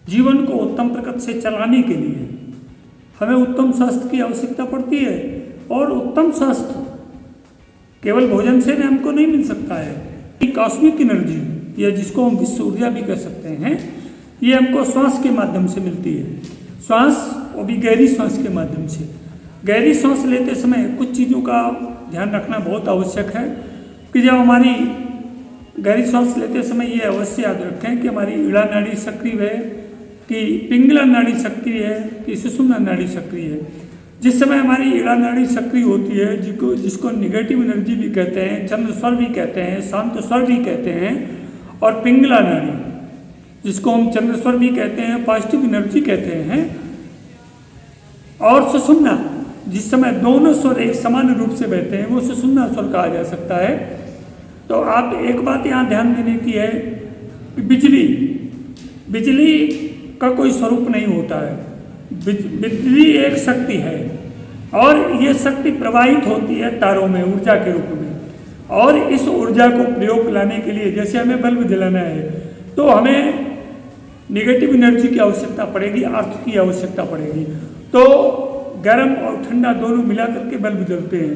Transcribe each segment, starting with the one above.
जीवन को उत्तम प्रकार से चलाने के लिए हमें उत्तम स्वास्थ्य की आवश्यकता पड़ती है। और उत्तम स्वास्थ्य केवल भोजन से हमको नहीं मिल सकता है। कॉस्मिक एनर्जी या जिसको हम विश्व ऊर्जा भी कह सकते हैं, ये हमको श्वास के माध्यम से मिलती है। श्वास, वो भी गहरी श्वास के माध्यम से। गहरी श्वास लेते समय कुछ चीज़ों का ध्यान रखना बहुत आवश्यक है कि जब हमारी गहरी श्वास लेते समय ये अवश्य याद रखें कि हमारी ईड़ा नाड़ी सक्रिय है, कि पिंगला नाड़ी सक्रिय है, कि सुषुम्ना नाड़ी सक्रिय है। जिस समय हमारी ईड़ा नाड़ी सक्रिय होती है, जिसको निगेटिव एनर्जी भी कहते हैं, चंद्र स्वर भी कहते हैं, शांत स्वर भी कहते हैं, और पिंगला नाड़ी जिसको हम चंद्र स्वर भी कहते हैं, पॉजिटिव एनर्जी कहते हैं, और सुषुम्ना जिस समय दोनों स्वर एक समान रूप से बहते हैं, वो सुषुम्ना स्वर कहा जा सकता है। तो आप एक बात यहाँ ध्यान देने की है कि बिजली का कोई स्वरूप नहीं होता है। बिजली एक शक्ति है और ये शक्ति प्रवाहित होती है तारों में ऊर्जा के रूप में। और इस ऊर्जा को प्रयोग लाने के लिए, जैसे हमें बल्ब जलाना है तो हमें नेगेटिव एनर्जी की आवश्यकता पड़ेगी, अर्थ की आवश्यकता पड़ेगी। तो गर्म और ठंडा दोनों मिला करके बल्ब जलते हैं।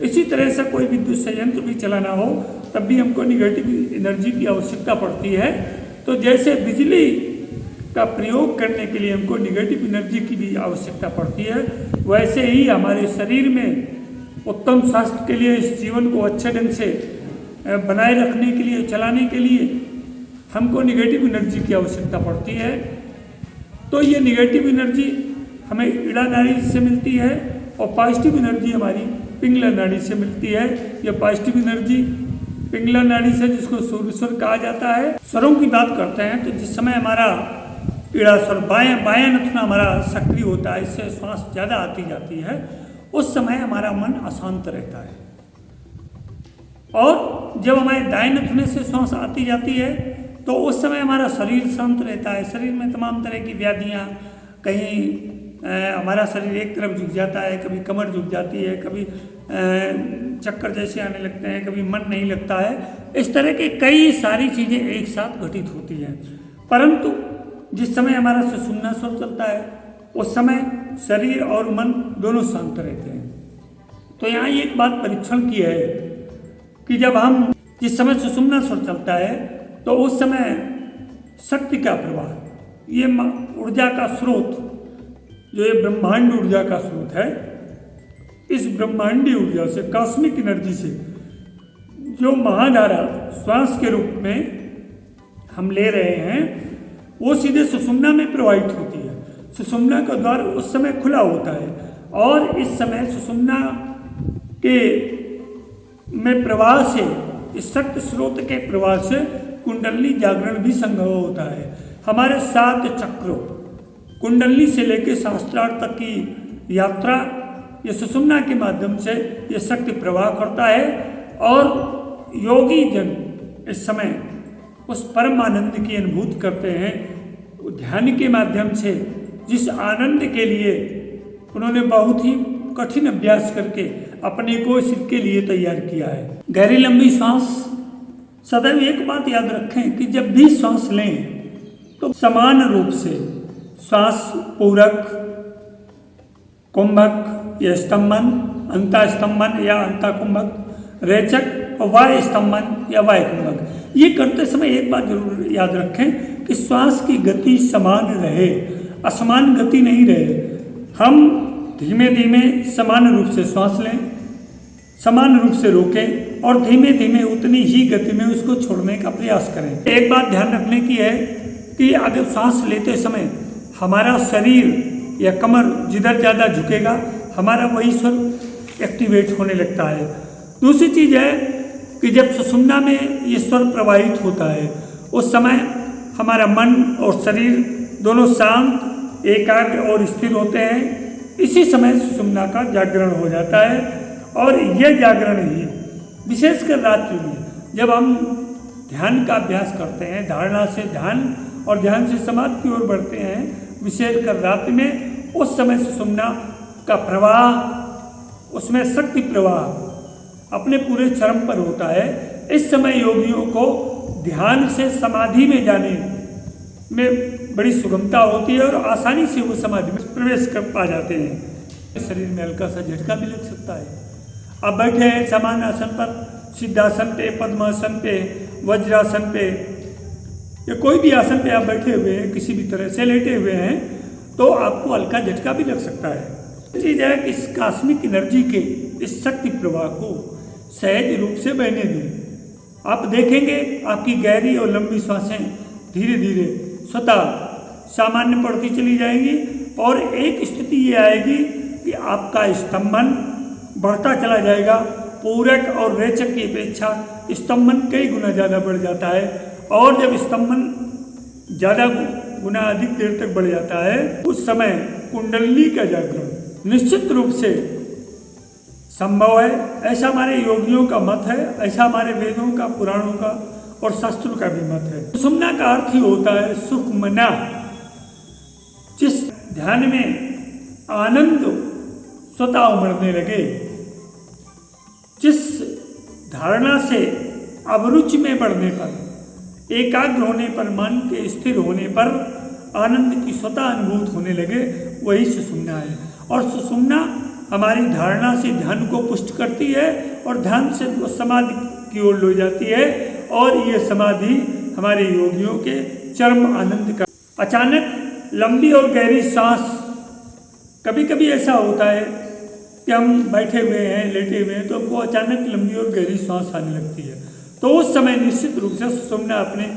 इसी तरह से कोई विद्युत संयंत्र भी चलाना हो तब भी हमको नेगेटिव एनर्जी की आवश्यकता पड़ती है। तो जैसे बिजली का प्रयोग करने के लिए हमको नेगेटिव एनर्जी की भी आवश्यकता पड़ती है, वैसे ही हमारे शरीर में उत्तम स्वास्थ्य के लिए, इस जीवन को अच्छे ढंग से बनाए रखने के लिए, चलाने के लिए हमको नेगेटिव एनर्जी की आवश्यकता पड़ती है। तो ये नेगेटिव एनर्जी हमें ईड़ा नाड़ी से मिलती है और पॉजिटिव एनर्जी हमारी पिंगला नाड़ी से मिलती है। यह पॉजिटिव एनर्जी पिंगला नाड़ी से, जिसको सूर्य स्वर कहा जाता है। स्वरों की बात करते हैं तो जिस समय हमारा ईड़ा स्वर बायां नथुना हमारा सक्रिय होता है, इससे श्वास ज़्यादा आती जाती है, उस समय हमारा मन अशांत रहता है। और जब हमारे दाएं नथुने से श्वास आती जाती है तो उस समय हमारा शरीर शांत रहता है। शरीर में तमाम तरह की व्याधियाँ, कहीं हमारा शरीर एक तरफ झुक जाता है, कभी कमर झुक जाती है, कभी चक्कर जैसे आने लगते हैं, कभी मन नहीं लगता है। इस तरह की कई सारी चीज़ें एक साथ घटित होती हैं। परंतु जिस समय हमारा सुषुम्ना स्वर चलता है उस समय शरीर और मन दोनों शांत रहते हैं। तो यहाँ एक बात परीक्षण की है कि जब हम जिस समय सुषुम्ना स्वर चलता है तो उस समय शक्ति का प्रवाह, ये ऊर्जा का स्रोत, जो ये ब्रह्मांड ऊर्जा का स्रोत है, इस ब्रह्मांडी ऊर्जा से, कॉस्मिक एनर्जी से जो महाधारा श्वास के रूप में हम ले रहे हैं, वो सीधे सुषुम्ना में प्रवाहित होती है। सुषुम्ना का द्वार उस समय खुला होता है और इस समय सुषुम्ना के में प्रवाह से, इस शक्ति स्रोत के प्रवाह से कुंडली जागरण भी संभव होता है। हमारे 7 चक्रों, कुंडली से लेकर सहस्त्रार तक की यात्रा ये सुषुम्ना के माध्यम से ये शक्ति प्रवाह करता है। और योगी जन इस समय उस परम आनंद की अनुभूति करते हैं। ध्यान के माध्यम से जिस आनंद के लिए उन्होंने बहुत ही कठिन अभ्यास करके अपने को इसके लिए तैयार किया है। गहरी लंबी सांस, सदैव एक बात याद रखें कि जब भी सांस लें तो समान रूप से श्वास पूरक, कुंभक या स्तंभन, अंतःस्तंभन या अंतःकुंभक, रेचक और वाय स्तंभन या वाय कुंभक, ये करते समय एक बात जरूर याद रखें कि श्वास की गति समान रहे, असमान गति नहीं रहे। हम धीमे धीमे समान रूप से श्वास लें, समान रूप से रोकें और धीमे धीमे उतनी ही गति में उसको छोड़ने का प्रयास करें। एक बात ध्यान रखने की है कि अगर सांस लेते समय हमारा शरीर या कमर जिधर ज़्यादा झुकेगा, हमारा वही स्वर एक्टिवेट होने लगता है। दूसरी चीज़ है कि जब सुषुम्ना में ये स्वर प्रवाहित होता है उस समय हमारा मन और शरीर दोनों शांत, एकाग्र और स्थिर होते हैं। इसी समय सुषुम्ना का जागरण हो जाता है। और यह जागरण ही विशेषकर रात्रि में जब हम ध्यान का अभ्यास करते हैं, धारणा से ध्यान और ध्यान से समाधि की ओर बढ़ते हैं, विशेषकर रात्रि में, उस समय सुषुम्ना का प्रवाह, उसमें शक्ति प्रवाह अपने पूरे चरम पर होता है। इस समय योगियों को ध्यान से समाधि में जाने में बड़ी सुगमता होती है और आसानी से वो समाधि में प्रवेश कर पा जाते हैं। शरीर में हल्का सा झटका भी लग सकता है। आप बैठे हैं सामान्य आसन पर, सिद्धासन पे, पद्मासन पे, वज्रासन पे या कोई भी आसन पे आप बैठे हुए हैं, किसी भी तरह से लेटे हुए हैं, तो आपको हल्का झटका भी लग सकता है। चीज है कि इस कॉस्मिक एनर्जी के इस शक्ति प्रवाह को सहज रूप से बहने दें। आप देखेंगे आपकी गहरी और लंबी सांसें धीरे धीरे स्वतः सामान्य पड़ती चली जाएंगी और एक स्थिति ये आएगी कि आपका स्तंभन बढ़ता चला जाएगा। पूरक और रेचक की अपेक्षा स्तंभन कई गुना ज़्यादा बढ़ जाता है और जब स्तंभन ज़्यादा गुना अधिक देर तक बढ़ जाता है उस समय कुंडली का जागरण निश्चित रूप से संभव है। ऐसा हमारे योगियों का मत है, ऐसा हमारे वेदों का, पुराणों का और शास्त्रों का भी मत है। सुषुम्ना का अर्थ ही होता है सुखमना। जिस ध्यान में आनंद स्वतः उमड़ने लगे, जिस धारणा से अभिरुचि में बढ़ने पर, एकाग्र होने पर, मन के स्थिर होने पर आनंद की स्वतः अनुभूत होने लगे, वही सुषुम्ना है। और सुषुम्ना हमारी धारणा से ध्यान को पुष्ट करती है और ध्यान से समाधि की ओर ले जाती है और ये समाधि हमारे योगियों के चरम आनंद का। अचानक लंबी और गहरी सांस, कभी कभी ऐसा होता है कि हम बैठे हुए हैं, लेटे हुए हैं, तो हमको अचानक लंबी और गहरी सांस आने लगती है, तो उस समय निश्चित रूप से सुषुम्ना अपने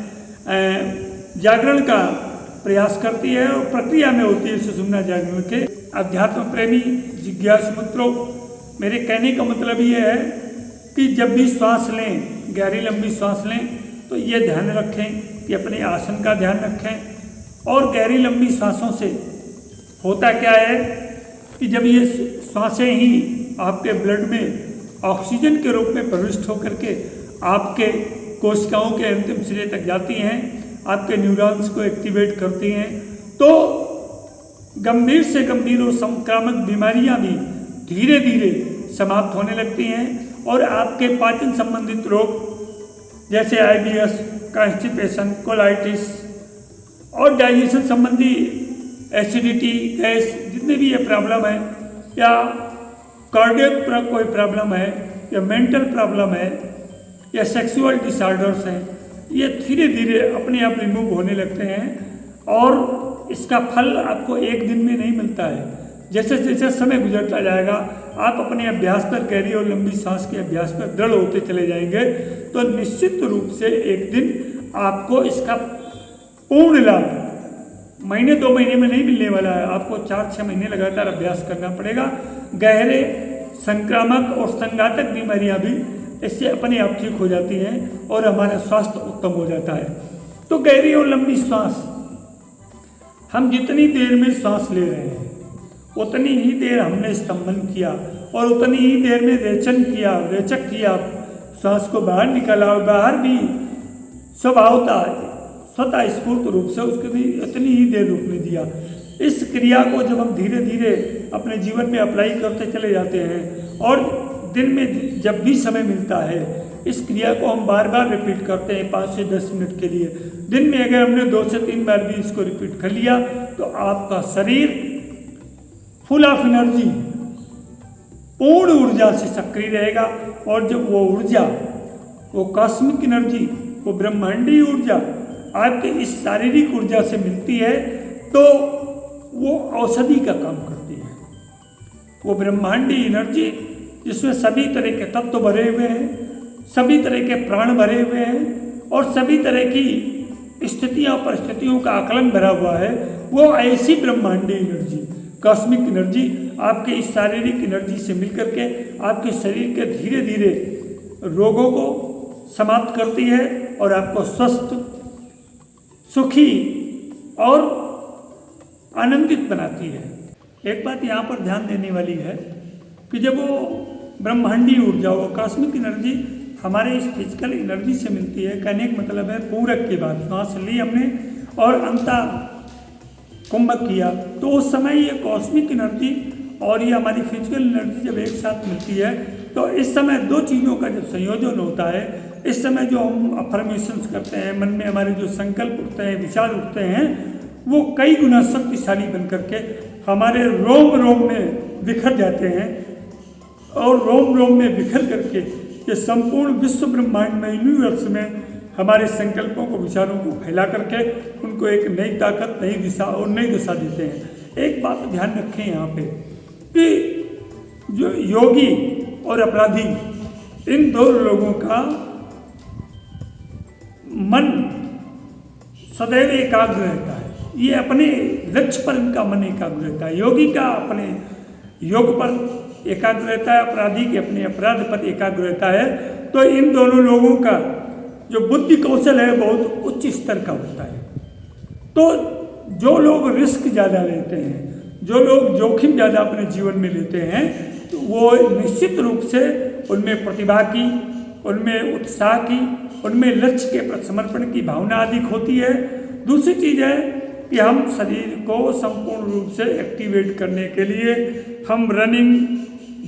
जागरण का प्रयास करती है और प्रक्रिया में होती है सुषुम्ना जागरण के। अध्यात्म प्रेमी जिज्ञासु मित्रों, मेरे कहने का मतलब ये है कि जब भी श्वास लें, गहरी लंबी श्वास लें, तो ये ध्यान रखें कि अपने आसन का ध्यान रखें। और गहरी लंबी सांसों से होता क्या है कि जब ये सांसें ही आपके ब्लड में ऑक्सीजन के रूप में प्रविष्ट होकर के आपके कोशिकाओं के अंतिम सिरे तक जाती हैं, आपके न्यूरॉन्स को एक्टिवेट करती हैं, तो गंभीर से गंभीर और संक्रामक बीमारियां भी धीरे धीरे समाप्त होने लगती हैं और आपके पाचन संबंधित रोग जैसे IBS, कॉन्स्टिपेशन, कोलाइटिस और डाइजेशन संबंधी एसिडिटी, गैस, जितने भी ये प्रॉब्लम है, या कार्डियक कोई प्रॉब्लम है, या मेंटल प्रॉब्लम है, या सेक्सुअल डिसऑर्डर्स हैं, ये धीरे धीरे अपने आप रिमूव होने लगते हैं। और इसका फल आपको एक दिन में नहीं मिलता है। जैसे जैसे समय गुजरता जाएगा आप अपने अभ्यास पर, गहरी और लंबी सांस के अभ्यास पर दृढ़ होते चले जाएंगे, तो निश्चित रूप से एक दिन आपको इसका पूर्ण लाभ महीने 2 महीने में नहीं मिलने वाला है। आपको 4-6 महीने लगातार अभ्यास करना पड़ेगा। गहरे, संक्रामक और संघातक बीमारियां भी इससे अपने आप ठीक हो जाती हैं और हमारा स्वास्थ्य उत्तम हो जाता है। तो गहरी और लंबी सांस, हम जितनी देर में सांस ले रहे हैं उतनी ही देर हमने स्तंभन किया और उतनी ही देर में रेचक किया, सांस को बाहर निकाला और बाहर भी स्वतः स्फूर्त रूप से उसके भी उतनी ही देर रुकने दिया। इस क्रिया को जब हम धीरे धीरे अपने जीवन में अप्लाई करते चले जाते हैं और दिन में जब भी समय मिलता है इस क्रिया को हम बार बार रिपीट करते हैं 5 से 10 मिनट के लिए। दिन में अगर हमने 2 से 3 बार भी इसको रिपीट कर लिया तो आपका शरीर फुल ऑफ एनर्जी, पूर्ण ऊर्जा से सक्रिय रहेगा। और जब वो ऊर्जा, वो कॉस्मिक एनर्जी, वो ब्रह्मांडीय ऊर्जा आपके इस शारीरिक ऊर्जा से मिलती है तो वो औषधि का काम करती है। वो ब्रह्मांडीय एनर्जी जिसमें सभी तरह के तत्व भरे हुए हैं, सभी तरह के प्राण भरे हुए हैं और सभी तरह की स्थितियों परिस्थितियों का आकलन भरा हुआ है, वो ऐसी ब्रह्मांडीय एनर्जी, कॉस्मिक एनर्जी आपके इस शारीरिक एनर्जी से मिलकर के आपके शरीर के धीरे धीरे रोगों को समाप्त करती है और आपको स्वस्थ, सुखी और आनंदित बनाती है। एक बात यहाँ पर ध्यान देने वाली है कि जब वो ब्रह्मांडीय ऊर्जा, वो कॉस्मिक एनर्जी हमारे इस फिजिकल एनर्जी से मिलती है, कहने का मतलब है पूरक के बाद श्वास ली हमने और अंता कुंभक किया, तो उस समय ये कॉस्मिक एनर्जी और ये हमारी फिजिकल एनर्जी जब एक साथ मिलती है तो इस समय 2 चीज़ों का जब संयोजन होता है, इस समय जो हम अफर्मेशंस करते हैं, मन में हमारे जो संकल्प उठते हैं, विचार उठते हैं, वो कई गुना शक्तिशाली बन करके हमारे रोम रोम में बिखर जाते हैं और रोम रोम में बिखर करके ये संपूर्ण विश्व ब्रह्मांड में, यूनिवर्स में हमारे संकल्पों को, विचारों को फैला करके उनको एक नई ताकत, नई दिशा और नई दिशा देते हैं। एक बात ध्यान रखें यहाँ पे कि जो योगी और अपराधी, इन दो लोगों का मन सदैव एकाग्र रहता है। ये अपने लक्ष्य पर इनका मन एकाग्र रहता है। योगी का अपने योग पर एकाग्र रहता है, अपराधी के अपने अपराध पर एकाग्र रहता है। तो इन दोनों लोगों का जो बुद्धि कौशल है बहुत उच्च स्तर का होता है। तो जो लोग रिस्क ज़्यादा लेते हैं, जो लोग जोखिम ज़्यादा अपने जीवन में लेते हैं, तो वो निश्चित रूप से उनमें प्रतिभा की, उनमें उत्साह की, उनमें लक्ष्य के प्रति समर्पण की भावना अधिक होती है। दूसरी चीज़ है कि हम शरीर को संपूर्ण रूप से एक्टिवेट करने के लिए हम running,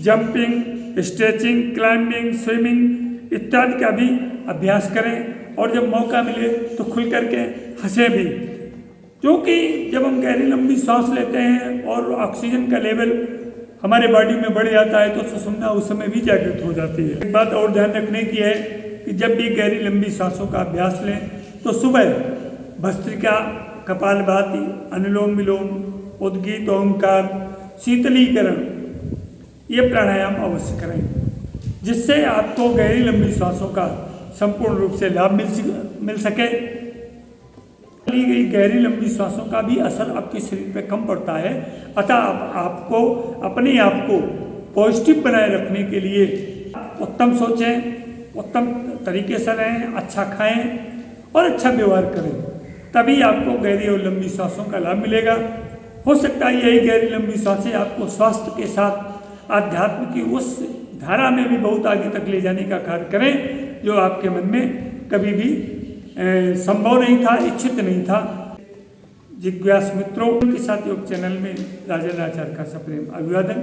jumping, stretching, climbing, swimming इत्यादि का भी अभ्यास करें और जब मौका मिले तो खुल करके हंसें भी, क्योंकि जब हम गहरी लंबी सांस लेते हैं और ऑक्सीजन का लेवल हमारे बॉडी में बढ़ जाता है तो सुषुम्ना उस समय भी जागृत हो जाती है। एक बात और ध्यान रखने की है कि जब भी गहरी लंबी सांसों का अभ्यास लें तो सुबह भस्त्रिका, कपालभाति, अनुलोम विलोम, उद्गीत, ओंकार, शीतलीकरण, ये प्राणायाम अवश्य करें, जिससे आपको गहरी लंबी सांसों का संपूर्ण रूप से लाभ मिल सके। ली गई गहरी लंबी सांसों का भी असर आपके शरीर पर कम पड़ता है। अतः आपको अपने आप को पॉजिटिव बनाए रखने के लिए उत्तम सोचें, उत्तम तरीके से रहें, अच्छा खाएं और अच्छा व्यवहार करें, तभी आपको गहरी और लंबी सांसों का लाभ मिलेगा। हो सकता है यही गहरी लंबी सांसें आपको स्वास्थ्य के साथ आध्यात्म की उस धारा में भी बहुत आगे तक ले जाने का कार्य करें जो आपके मन में कभी भी संभव नहीं था, इच्छित नहीं था। जिज्ञास मित्रों के साथ योग चैनल में राजेंद्र आचार्य का सप्रेम अभिवादन।